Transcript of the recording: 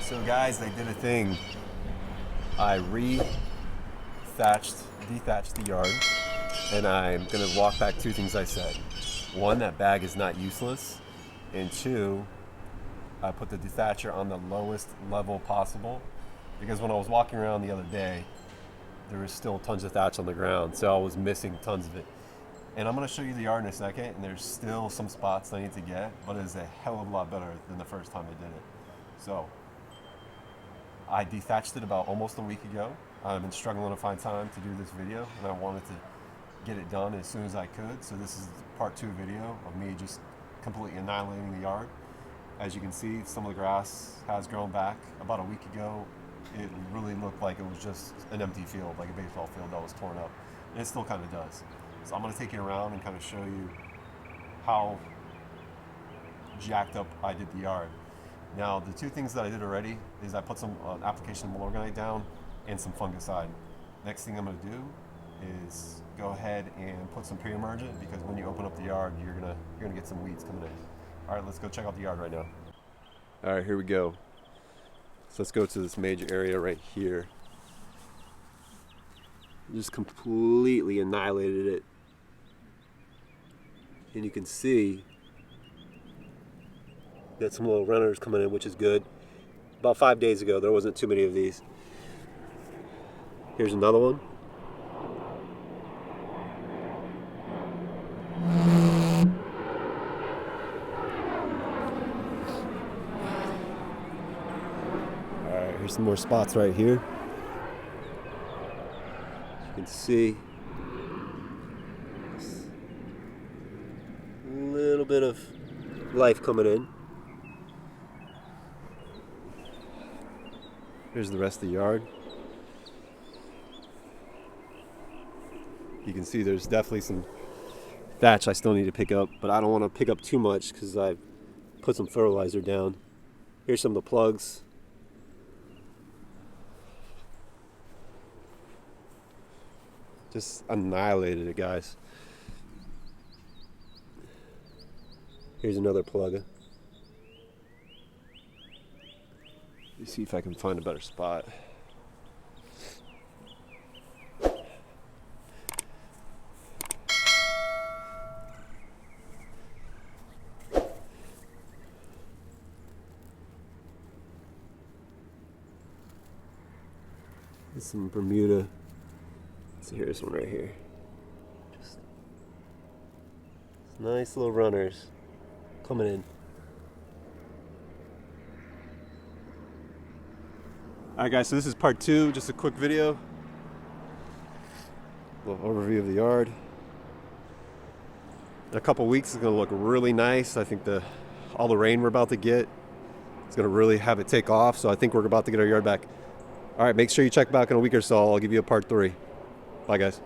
So guys, they did a thing. I dethatched the yard, and I'm gonna walk back two things I said. One, that bag is not useless, and two, I put the dethatcher on the lowest level possible, because when I was walking around the other day, there was still tons of thatch on the ground, so I was missing tons of it. And I'm gonna show you the yard in a second, and there's still some spots I need to get, but it's a hell of a lot better than the first time I did it. So, I dethatched it about almost a week ago. I've been struggling to find time to do this video, and I wanted to get it done as soon as I could. So this is part 2 video of me just completely annihilating the yard. As you can see, some of the grass has grown back. About a week ago, it really looked like it was just an empty field, like a baseball field that was torn up. And it still kind of does. So I'm gonna take you around and kind of show you how jacked up I did the yard. Now, the two things that I did already is I put some application of Milorganite down and some fungicide. Next thing I'm going to do is go ahead and put some pre-emergent, because when you open up the yard, you're gonna get some weeds coming in. All right, let's go check out the yard right now. All right, here we go. So let's go to this major area right here. Just completely annihilated it, and you can see got some little runners coming in, which is good. About 5 days ago, there wasn't too many of these. Here's another one. All right, here's some more spots right here. As you can see, a little bit of life coming in. Here's the rest of the yard. You can see there's definitely some thatch I still need to pick up, but I don't want to pick up too much because I've put some fertilizer down. Here's some of the plugs. Just annihilated it, guys. Here's another plug. Let's see if I can find a better spot. There's some Bermuda. So here's one right here. Just nice little runners coming in. Alright guys, so this is part 2, just a quick video. A little overview of the yard. In a couple weeks it's going to look really nice. I think all the rain we're about to get, it's going to really have it take off. So I think we're about to get our yard back. Alright, make sure you check back in a week or so. I'll give you a part 3. Bye guys.